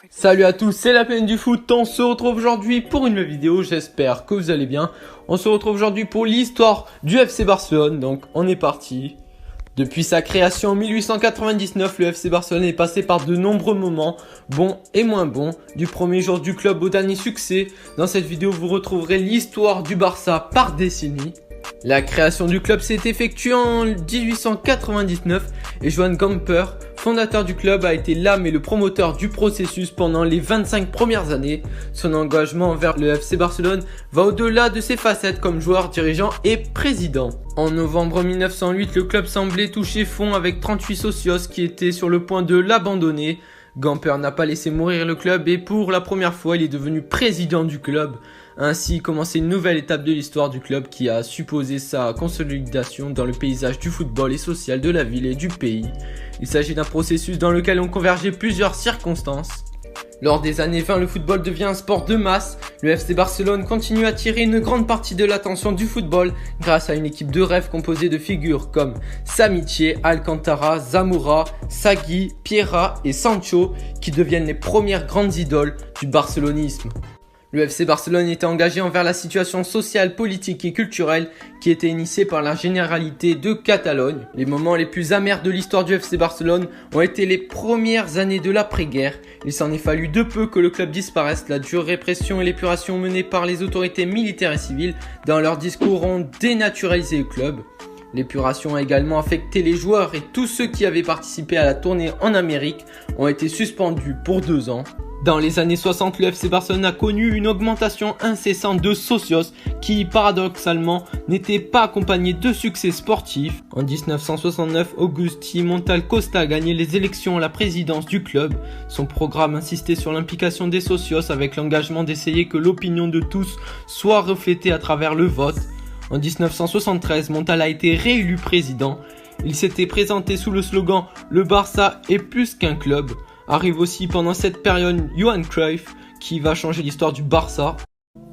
Salut à tous, c'est la plaine du foot, on se retrouve aujourd'hui pour une nouvelle vidéo, j'espère que vous allez bien. On se retrouve aujourd'hui pour l'histoire du FC Barcelone, donc on est parti. Depuis sa création en 1899, le FC Barcelone est passé par de nombreux moments, bons et moins bons, du premier jour du club au dernier succès. Dans cette vidéo, vous retrouverez l'histoire du Barça par décennie. La création du club s'est effectuée en 1899 et Joan Gamper, fondateur du club, a été l'âme et le promoteur du processus pendant les 25 premières années. Son engagement envers le FC Barcelone va au-delà de ses facettes comme joueur, dirigeant et président. En novembre 1908, le club semblait toucher fond avec 38 socios qui étaient sur le point de l'abandonner. Gamper n'a pas laissé mourir le club et pour la première fois, il est devenu président du club. Ainsi commençait une nouvelle étape de l'histoire du club qui a supposé sa consolidation dans le paysage du football et social de la ville et du pays. Il s'agit d'un processus dans lequel ont convergé plusieurs circonstances. Lors des années 20, le football devient un sport de masse. Le FC Barcelone continue à attirer une grande partie de l'attention du football grâce à une équipe de rêve composée de figures comme Samiche, Alcantara, Zamora, Sagui, Piera et Sancho qui deviennent les premières grandes idoles du barcelonisme. Le FC Barcelone était engagé envers la situation sociale, politique et culturelle qui était initiée par la Généralité de Catalogne. Les moments les plus amers de l'histoire du FC Barcelone ont été les premières années de l'après-guerre. Il s'en est fallu de peu que le club disparaisse. La dure répression et l'épuration menées par les autorités militaires et civiles dans leurs discours ont dénaturalisé le club. L'épuration a également affecté les joueurs et tous ceux qui avaient participé à la tournée en Amérique ont été suspendus pour 2 ans. Dans les années 60, le FC Barcelone a connu une augmentation incessante de socios qui, paradoxalement, n'était pas accompagnée de succès sportifs. En 1969, Agustí Montal Costa a gagné les élections à la présidence du club. Son programme insistait sur l'implication des socios avec l'engagement d'essayer que l'opinion de tous soit reflétée à travers le vote. En 1973, Montal a été réélu président. Il s'était présenté sous le slogan « Le Barça est plus qu'un club ». Arrive aussi pendant cette période Johan Cruyff qui va changer l'histoire du Barça.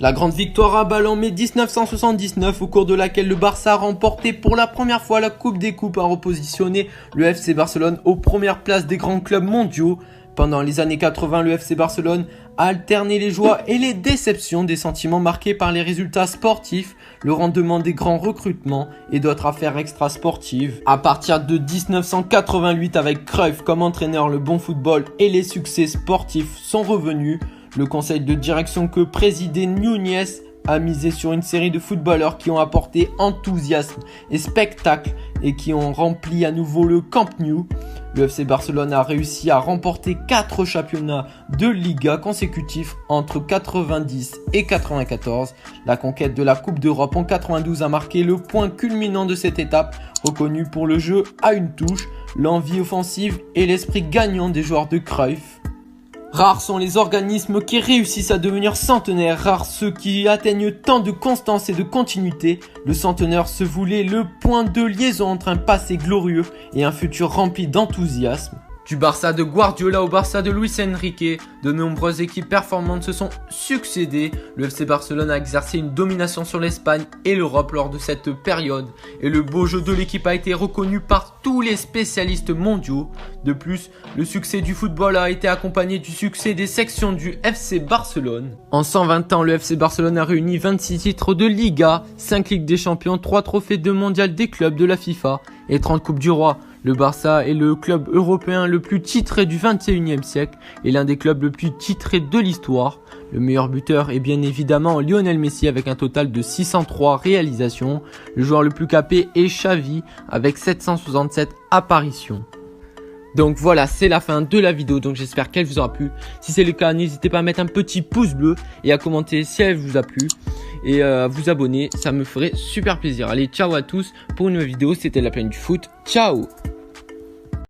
La grande victoire à Bâle en mai 1979 au cours de laquelle le Barça a remporté pour la première fois la Coupe des Coupes a repositionné le FC Barcelone aux premières places des grands clubs mondiaux. Pendant les années 80, le FC Barcelone a alterné les joies et les déceptions, des sentiments marqués par les résultats sportifs, le rendement des grands recrutements et d'autres affaires extrasportives. À partir de 1988, avec Cruyff comme entraîneur, le bon football et les succès sportifs sont revenus. Le conseil de direction que présidait Núñez a misé sur une série de footballeurs qui ont apporté enthousiasme et spectacle et qui ont rempli à nouveau le Camp Nou. Le FC Barcelone a réussi à remporter 4 championnats de Liga consécutifs entre 90 et 94. La conquête de la Coupe d'Europe en 92 a marqué le point culminant de cette étape, reconnu pour le jeu à une touche, l'envie offensive et l'esprit gagnant des joueurs de Cruyff. Rares sont les organismes qui réussissent à devenir centenaires, rares ceux qui atteignent tant de constance et de continuité. Le centenaire se voulait le point de liaison entre un passé glorieux et un futur rempli d'enthousiasme. Du Barça de Guardiola au Barça de Luis Enrique, de nombreuses équipes performantes se sont succédées. Le FC Barcelone a exercé une domination sur l'Espagne et l'Europe lors de cette période. Et le beau jeu de l'équipe a été reconnu par tous les spécialistes mondiaux. De plus, le succès du football a été accompagné du succès des sections du FC Barcelone. En 120 ans, le FC Barcelone a réuni 26 titres de Liga, 5 Ligues des Champions, 3 trophées de mondial des clubs de la FIFA et 30 Coupes du Roi. Le Barça est le club européen le plus titré du 21e siècle et l'un des clubs le plus titrés de l'histoire. Le meilleur buteur est bien évidemment Lionel Messi avec un total de 603 réalisations. Le joueur le plus capé est Xavi avec 767 apparitions. Donc voilà, c'est la fin de la vidéo, donc j'espère qu'elle vous aura plu. Si c'est le cas, n'hésitez pas à mettre un petit pouce bleu et à commenter si elle vous a plu. Et à vous abonner, ça me ferait super plaisir. Allez, ciao à tous pour une nouvelle vidéo, c'était la plaine du foot. Ciao!